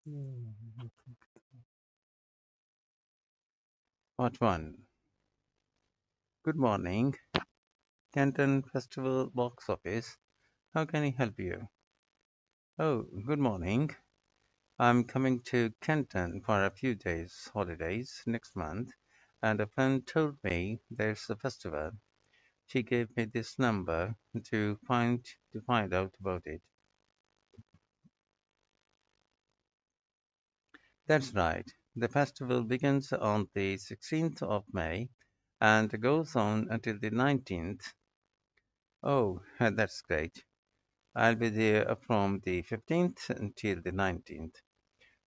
Hmm. Part 1. Good morning, Canton Festival Box Office. How can I help you? Oh, good morning. I'm coming to Canton for a few days holidays next month, and a friend told me there's a festival. She gave me this number to find out about it. That's right. The festival begins on the 16th of May and goes on until the 19th. Oh, that's great. I'll be there from the 15th until the 19th.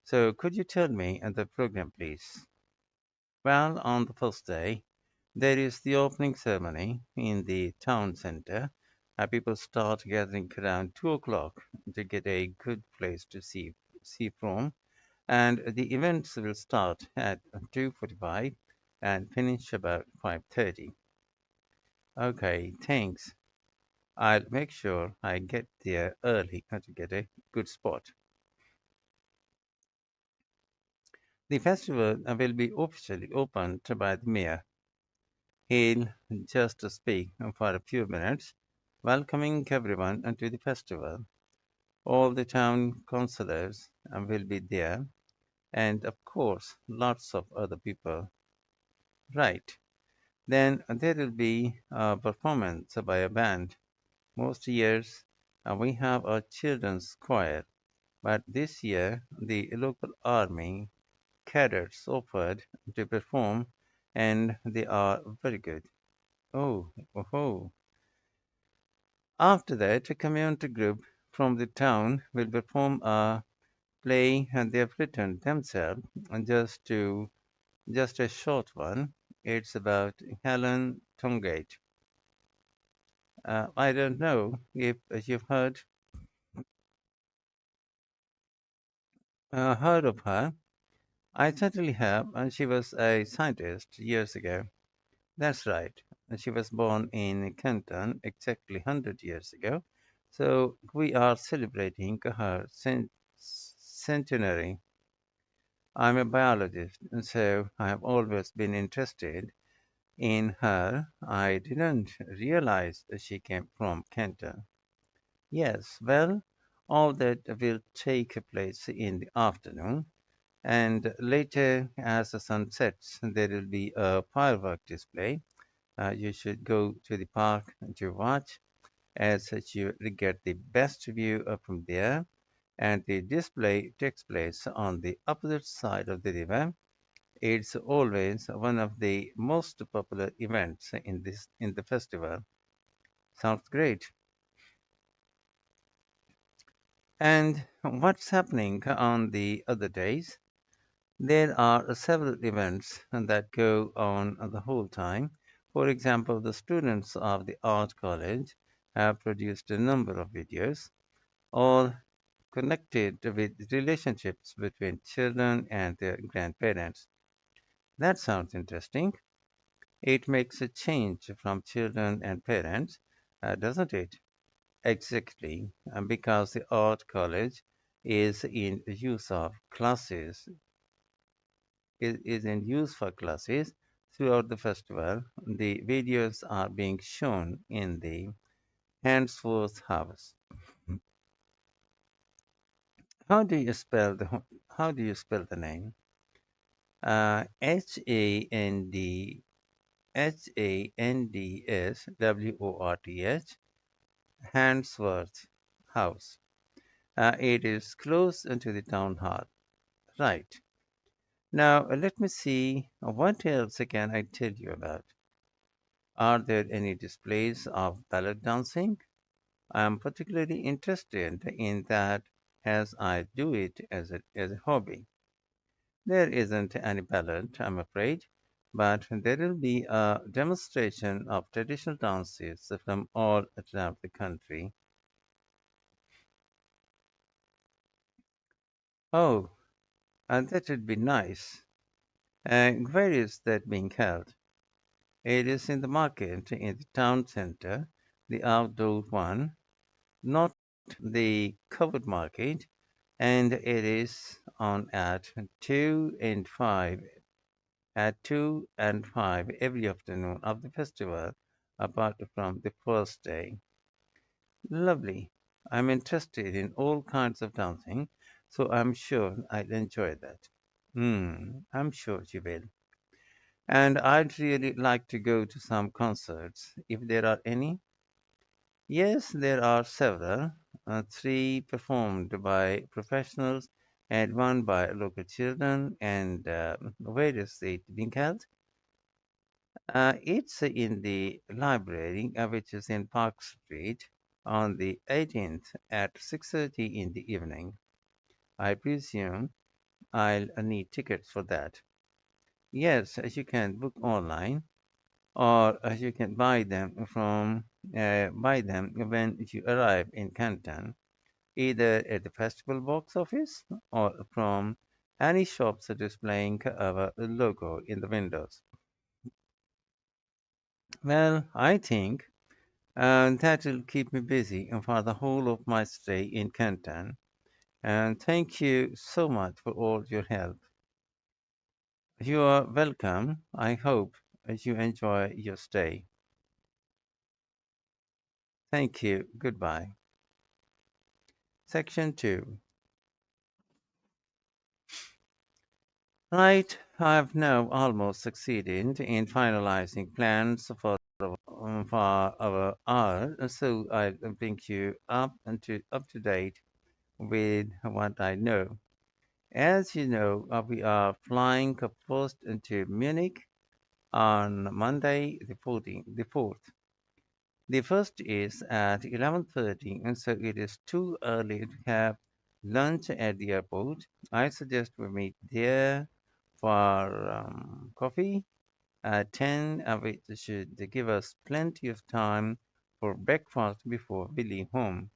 So could you tell me the program, please? Well, on the first day, there is the opening ceremony in the town center. People start gathering around 2 o'clock to get a good place to see from, and the events will start at 2:45 and finish about 5:30. Okay, thanks. I'll make sure I get there early to get a good spot. The festival will be officially opened by the mayor. He'll just speak for a few minutes, welcoming everyone to the festival. All the town councillors will be there, and of course, lots of other people. Right. Then there will be a performance by a band. Most years we have a children's choir, but this year the local army cadets offered to perform, and they are very good. Oh, oh. After that, a community group from the town will perform a play and they have written themselves, and just a short one. It's about Helen Tongate. I don't know if you've heard of her. I certainly have, and she was a scientist years ago. That's right. She was born in Canton exactly 100 years ago. So we are celebrating her centenary. I'm a biologist, and so I have always been interested in her. I didn't realize that she came from Canton. Yes, well, all that will take place in the afternoon, and later, as the sun sets, there will be a firework display. You should go to the park to watch, as such you will get the best view from there. And the display takes place on the opposite side of the river. It's always one of the most popular events in the festival. Sounds great. And what's happening on the other days? There are several events that go on the whole time. For example, the students of the art college have produced a number of videos, all connected with relationships between children and their grandparents. That sounds interesting. It makes a change from children and parents, doesn't it? Exactly, because the art college is in use of classes is in use for classes throughout the festival. The videos are being shown in the Handsworth House. How do you spell the name? Handsworth Handsworth House. It is close to the town hall. Right. Now let me see what else can I tell you about. Are there any displays of ballet dancing? I am particularly interested in that as I do it as a hobby. There isn't any ballad, I'm afraid, but there will be a demonstration of traditional dances from all around the country. Oh, and that would be nice. And where is that being held? It is in the market in the town center, the outdoor one, not the covered market. and it is on at 2 and 5 at 2 and 5 every afternoon of the festival, apart from the first day. Lovely. I'm interested in all kinds of dancing, so I'm sure I'll enjoy that. I'm sure you will. And I'd really like to go to some concerts, if there are any. Yes, there are several. Three performed by professionals and one by local children. And where is it being held? It's in the library, which is in Park Street, on the 18th at 6:30 in the evening. I presume I'll need tickets for that. Yes, you can book online, or you can buy them when you arrive in Canton, either at the festival box office or from any shops displaying our logo in the windows. Well, I think that'll keep me busy for the whole of my stay in Canton. And thank you so much for all your help. You are welcome. I hope you enjoy your stay. Thank you. Goodbye. Section 2. Right, I've now almost succeeded in finalizing plans for our hour, so I'll bring you up to date with what I know. As you know, we are flying first into Munich on Monday, the 4th. The first is at 11:30, and so it is too early to have lunch at the airport. I suggest we meet there for coffee at 10, which should give us plenty of time for breakfast before we leave home.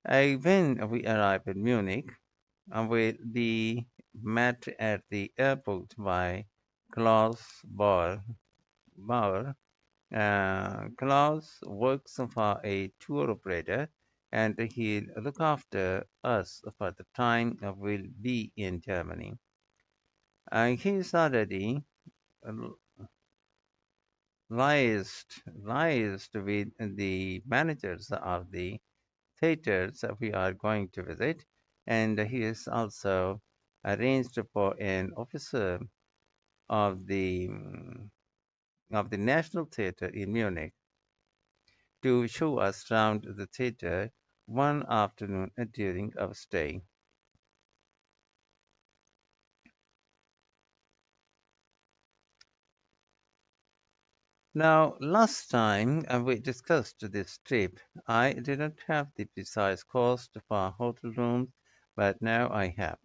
When we arrive in Munich, we'll be met at the airport by Klaus Bauer. Klaus works for a tour operator and he'll look after us for the time we'll be in Germany. He's already liaised with the managers of the theaters that we are going to visit, and he is also arranged for an officer of the National Theatre in Munich to show us round the theatre one afternoon during our stay. Now, last time we discussed this trip, I didn't have the precise cost for hotel rooms, but now I have.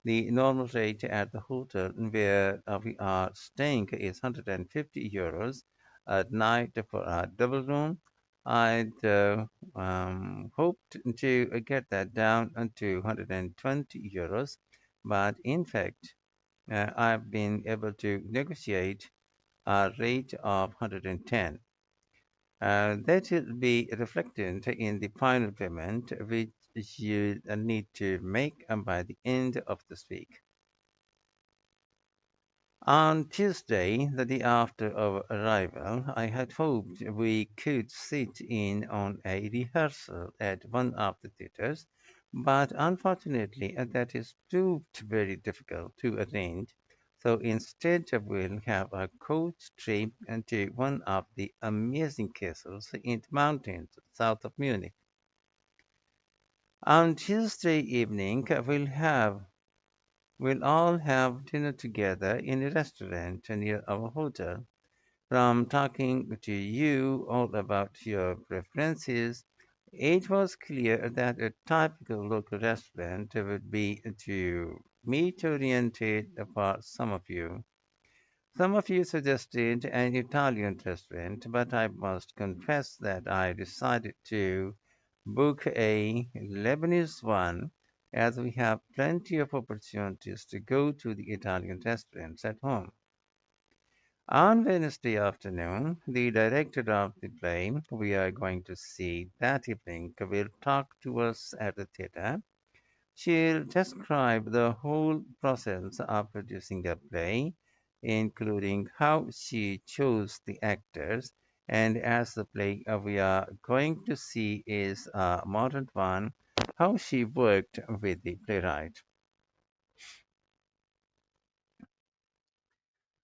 The normal rate at the hotel where we are staying is 150 euros at night for a double room. I'd hoped to get that down to 120 euros, but in fact, I've been able to negotiate a rate of 110. That will be reflected in the final payment, which you need to make by the end of this week. On Tuesday, the day after our arrival, I had hoped we could sit in on a rehearsal at one of the theaters, but unfortunately, that is proved very difficult to arrange. So instead, we'll have a coach trip into one of the amazing castles in the mountains south of Munich. On Tuesday evening, we'll all have dinner together in a restaurant near our hotel. From talking to you all about your preferences, it was clear that a typical local restaurant would be too meat oriented for some of you. Some of you suggested an Italian restaurant, but I must confess that I decided to book a Lebanese one as we have plenty of opportunities to go to the Italian restaurants at home. On Wednesday afternoon, the director of the play we are going to see that evening will talk to us at the theatre. She'll describe the whole process of producing a play, including how she chose the actors, and as the play we are going to see is a modern one, how she worked with the playwright.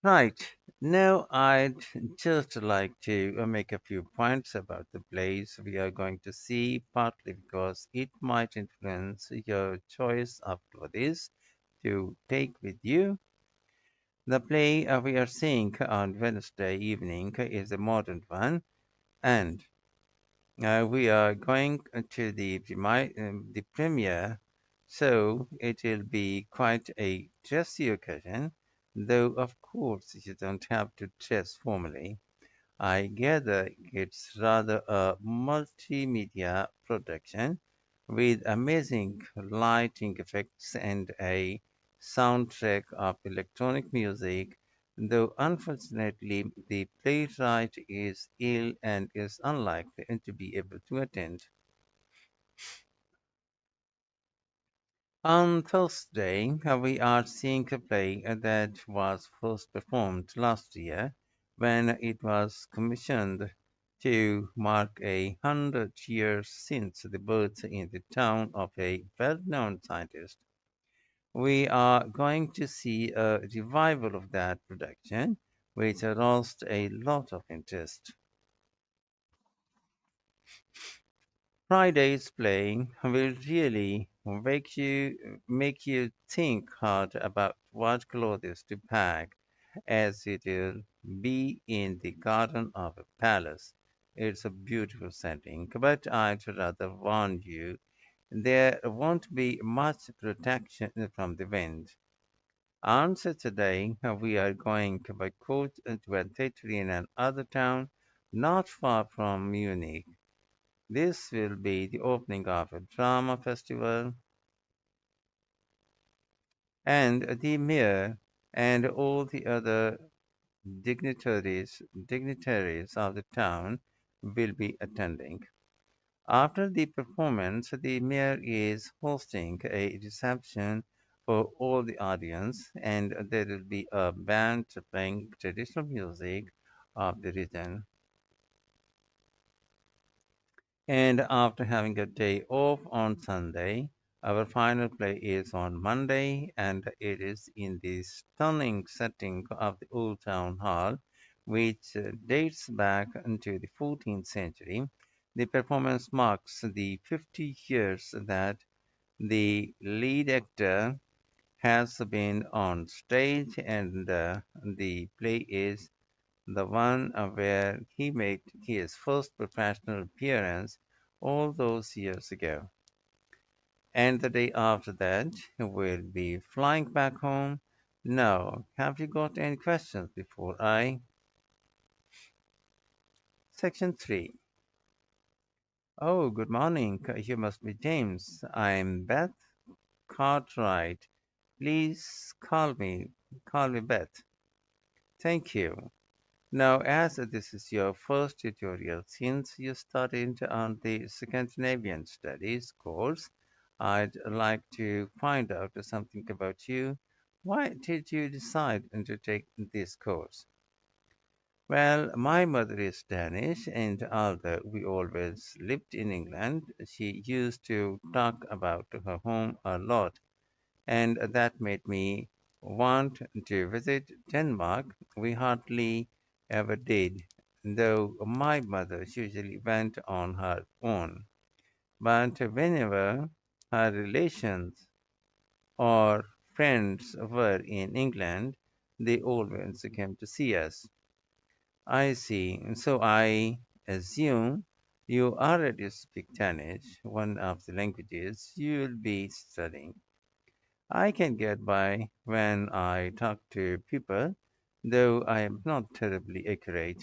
Right. Now, I'd just like to make a few points about the plays we are going to see, partly because it might influence your choice after this to take with you. The play we are seeing on Wednesday evening is a modern one, and we are going to the premiere, so it will be quite a dressy occasion, though of course you don't have to dress formally. I gather it's rather a multimedia production with amazing lighting effects and a soundtrack of electronic music, though unfortunately the playwright is ill and is unlikely to be able to attend. On Thursday, we are seeing a play that was first performed last year when it was commissioned to mark 100 years since the birth in the town of a well-known scientist. We are going to see a revival of that production, which aroused a lot of interest. Friday's playing will really make you think hard about what clothes to pack, as it will be in the garden of a palace. It's a beautiful setting, but I'd rather warn you there won't be much protection from the wind. On Saturday, we are going by coach to a theatre in another town not far from Munich. This will be the opening of a drama festival, and the mayor and all the other dignitaries of the town will be attending. After the performance, the mayor is hosting a reception for all the audience, and there will be a band playing traditional music of the region. And after having a day off on Sunday, our final play is on Monday, and it is in the stunning setting of the Old Town Hall, which dates back into the 14th century. The performance marks the 50 years that the lead actor has been on stage, and the play is the one where he made his first professional appearance all those years ago. And the day after that, we'll be flying back home. Now, have you got any questions before I? Section 3. Oh, good morning. You must be James. I'm Beth Cartwright. Please call me Beth. Thank you. Now, as this is your first tutorial since you started on the Scandinavian Studies course, I'd like to find out something about you. Why did you decide to take this course? Well, my mother is Danish, and although we always lived in England, she used to talk about her home a lot, and that made me want to visit Denmark. We hardly ever did, though my mother usually went on her own. But whenever her relations or friends were in England, they always came to see us. I see. So I assume you already speak Danish, one of the languages you'll be studying. I can get by when I talk to people, though I am not terribly accurate.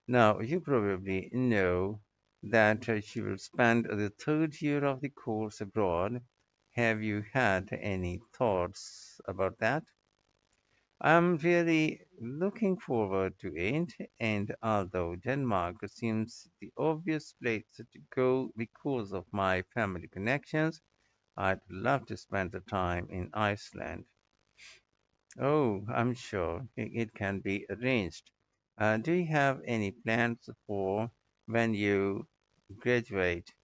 Now, you probably know that she will spend the third year of the course abroad. Have you had any thoughts about that? I'm really looking forward to it, and although Denmark seems the obvious place to go because of my family connections, I'd love to spend the time in Iceland. Oh, I'm sure it can be arranged. Do you have any plans for when you graduate?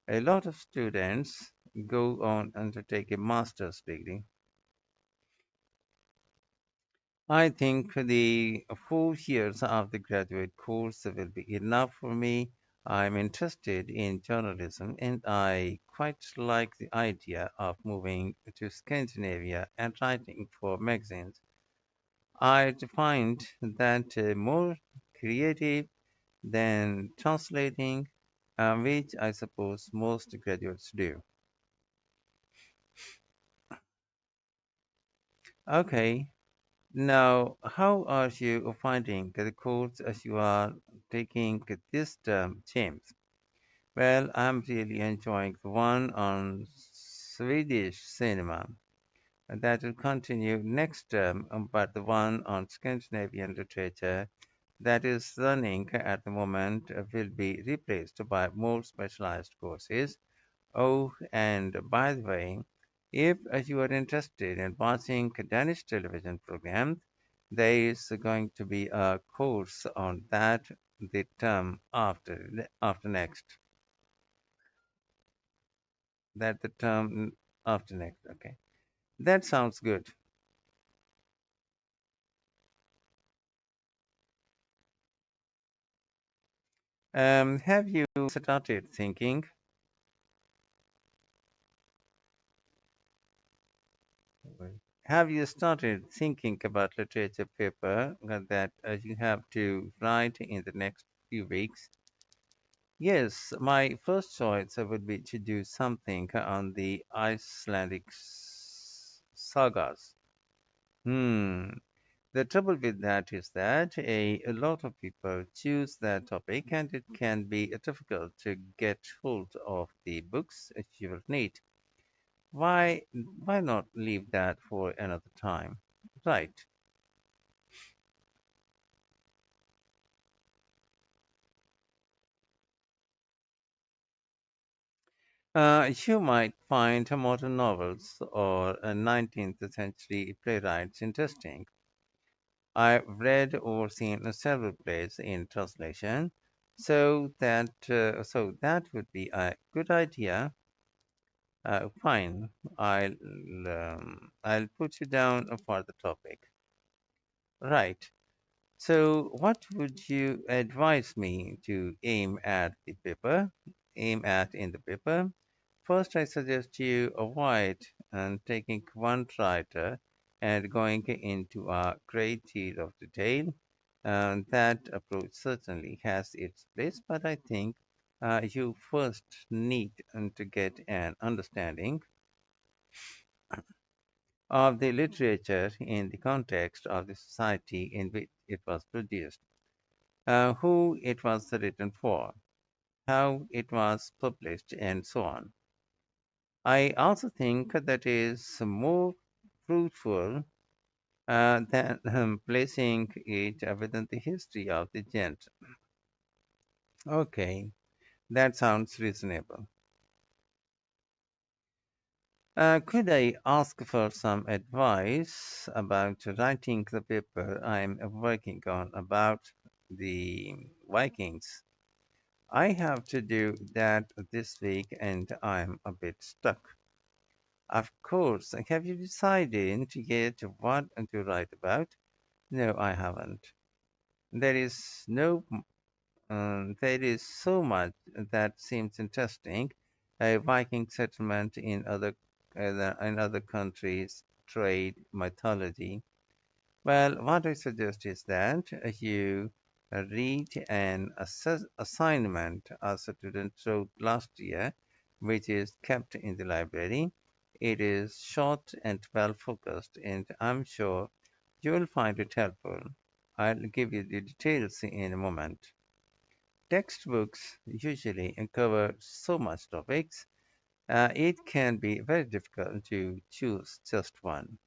A lot of students go on and to take a master's degree. I think the 4 years of the graduate course will be enough for me. I'm interested in journalism and I quite like the idea of moving to Scandinavia and writing for magazines. I find that more creative than translating, which I suppose most graduates do. Okay, now how are you finding the course as you are taking this term, James? Well, I'm really enjoying the one on Swedish cinema. That will continue next term, but the one on Scandinavian literature that is running at the moment will be replaced by more specialized courses. Oh, and by the way, if you are interested in watching Danish television programs, there is going to be a course on that the term after next. That the term after next. Okay, that sounds good. Have you started thinking? Have you started thinking about literature paper that you have to write in the next few weeks? Yes, my first choice would be to do something on the Icelandic sagas. Hmm. The trouble with that is that a lot of people choose that topic, and it can be difficult to get hold of the books you will need. Why not leave that for another time? Right. You might find modern novels or 19th century playwrights interesting. I've read or seen several plays in translation, so that would be a good idea. Fine, I'll put you down for the topic. Right. So, what would you advise me to Aim at in the paper? First, I suggest you avoid taking one writer and going into a great deal of detail. That approach certainly has its place, but I think you first need to get an understanding of the literature in the context of the society in which it was produced, who it was written for, how it was published, and so on. I also think that is more fruitful than placing it within the history of the genre. Okay, that sounds reasonable. Could I ask for some advice about writing the paper I'm working on about the Vikings? I have to do that this week and I'm a bit stuck. Of course, have you decided yet what to write about? No, I haven't. There is there is so much that seems interesting. A Viking settlement in other countries, trade, mythology. Well, what I suggest is that you read an assignment a student wrote last year, which is kept in the library. It is short and well focused, and I'm sure you will find it helpful. I'll give you the details in a moment. Textbooks usually cover so much topics, it can be very difficult to choose just one.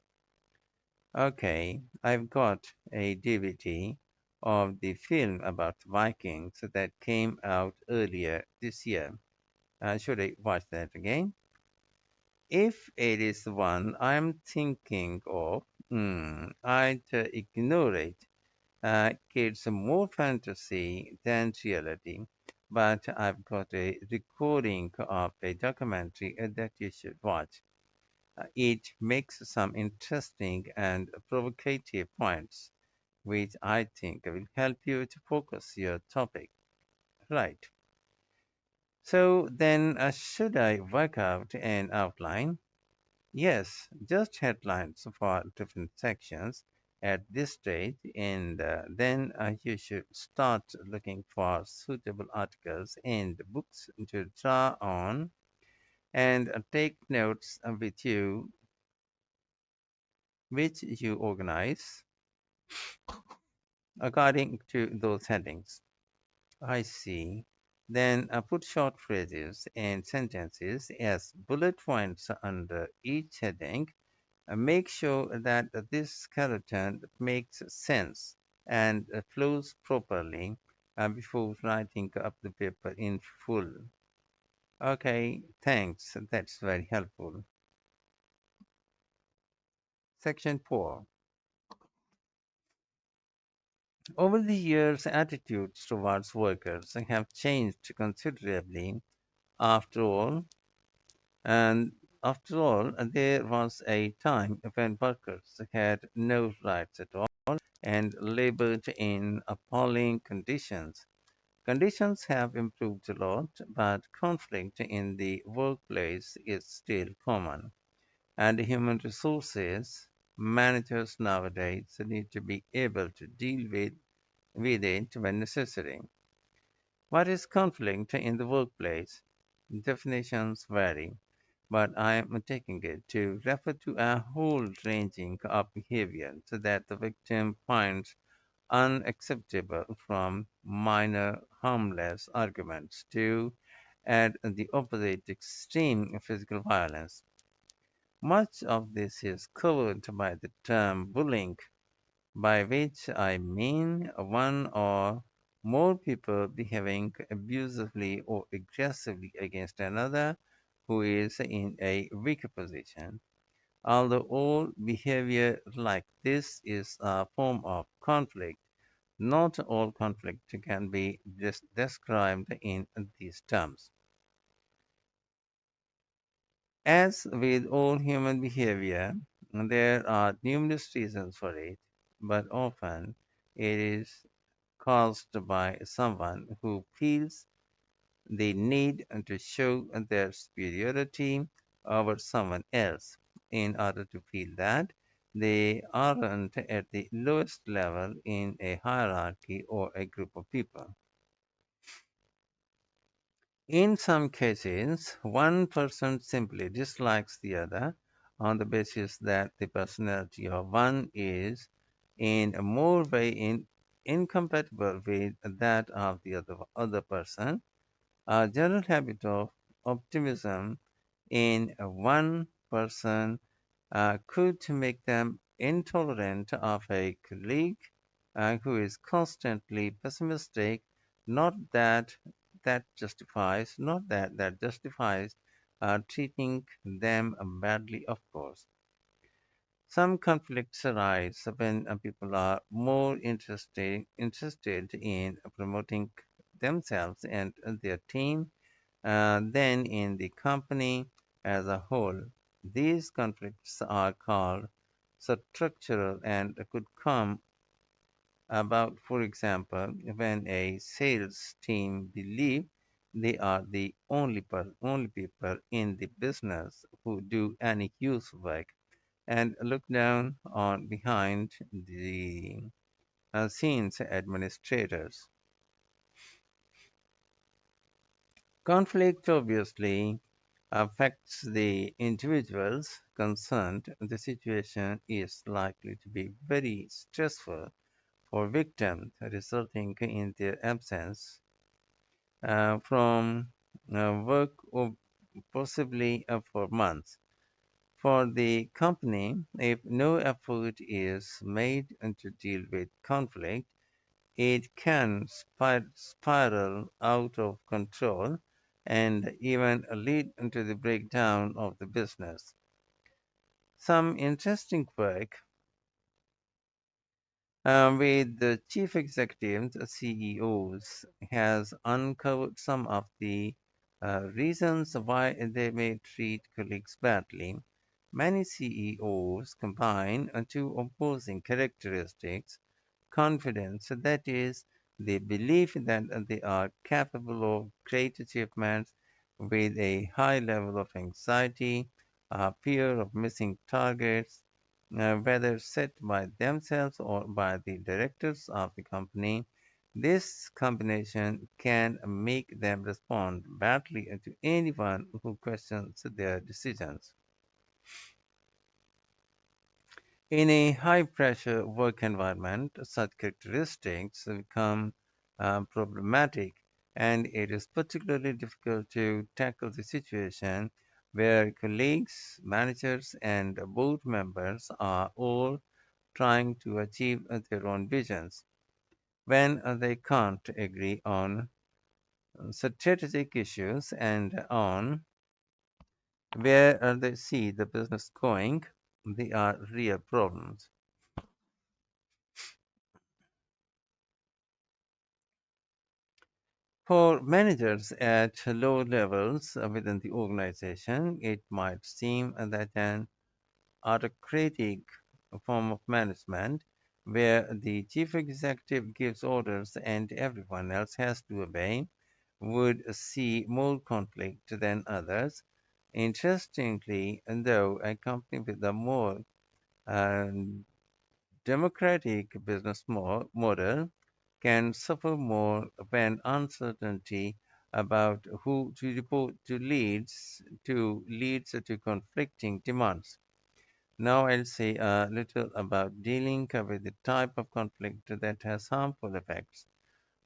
Okay, I've got a DVD of the film about Vikings that came out earlier this year. Should I watch that again? If it is the one I'm thinking of, I'd ignore it. It's more fantasy than reality, but I've got a recording of a documentary that you should watch. It makes some interesting and provocative points, which I think will help you to focus your topic. Right. So then, should I work out an outline? Yes, just headlines for different sections at this stage, and then you should start looking for suitable articles and books to draw on and take notes with you, which you organize according to those headings. I see. Then put short phrases and sentences as bullet points under each heading. Make sure that this skeleton makes sense and flows properly before writing up the paper in full. Okay, thanks. That's very helpful. Section 4. Over the years, attitudes towards workers have changed considerably. After all, and after all, there was a time when workers had no rights at all and labored in appalling conditions. Conditions have improved a lot, but conflict in the workplace is still common, and human resources managers nowadays need to be able to deal with it when necessary. What is conflict in the workplace? Definitions vary, but I am taking it to refer to a whole ranging of behavior so that the victim finds unacceptable, from minor harmless arguments to at the opposite extreme physical violence. Much of this is covered by the term bullying, by which I mean one or more people behaving abusively or aggressively against another who is in a weaker position. Although all behavior like this is a form of conflict, not all conflict can be described in these terms. As with all human behavior, there are numerous reasons for it, but often it is caused by someone who feels the need to show their superiority over someone else in order to feel that they aren't at the lowest level in a hierarchy or a group of people. In some cases, one person simply dislikes the other on the basis that the personality of one is in a more way incompatible with that of the other person. A general habit of optimism in one person could make them intolerant of a colleague who is constantly pessimistic. Not that that justifies treating them badly, of course. Some conflicts arise when people are more interested in promoting themselves and their team than in the company as a whole. These conflicts are called structural and could come about, for example, when a sales team believe they are the only people in the business who do any use work and look down on behind the scenes administrators. Conflict obviously affects the individuals concerned. The situation is likely to be very stressful for victims, resulting in their absence from work or possibly for months. For the company, if no effort is made to deal with conflict, it can spiral out of control and even lead to the breakdown of the business. Some interesting work with the chief executives, CEOs, has uncovered some of the reasons why they may treat colleagues badly. Many CEOs combine two opposing characteristics: confidence, that is, the belief that they are capable of great achievements, with a high level of anxiety, fear of missing targets, whether set by themselves or by the directors of the company. This combination can make them respond badly to anyone who questions their decisions. In a high pressure work environment, such characteristics become problematic, and it is particularly difficult to tackle the situation where colleagues, managers, and board members are all trying to achieve their own visions. When they can't agree on strategic issues and on where they see the business going, they are real problems. For managers at low levels within the organization, it might seem that an autocratic form of management, where the chief executive gives orders and everyone else has to obey, would see more conflict than others. Interestingly, though, a company with a more uh, democratic business model can suffer more when uncertainty about who to report to leads to conflicting demands. Now I'll say a little about dealing with the type of conflict that has harmful effects.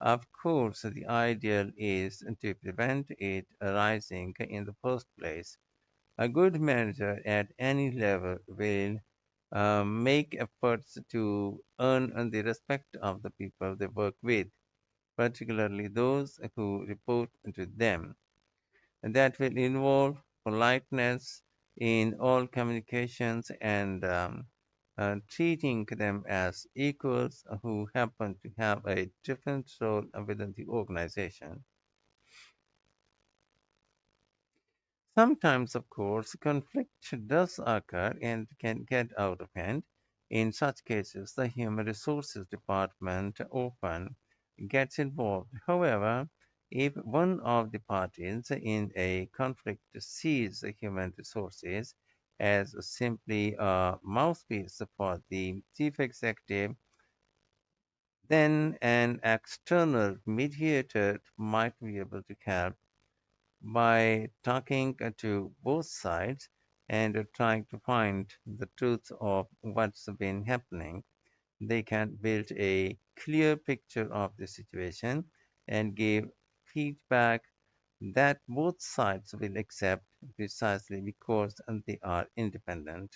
Of course, the ideal is to prevent it arising in the first place. A good manager at any level will make efforts to earn the respect of the people they work with, particularly those who report to them. And that will involve politeness in all communications and treating them as equals who happen to have a different role within the organization. Sometimes, of course, conflict does occur and can get out of hand. In such cases, the Human Resources Department often gets involved. However, if one of the parties in a conflict sees the human resources as simply a mouthpiece for the chief executive, then an external mediator might be able to help by talking to both sides and trying to find the truth of what's been happening. They can build a clear picture of the situation and give feedback that both sides will accept precisely because they are independent.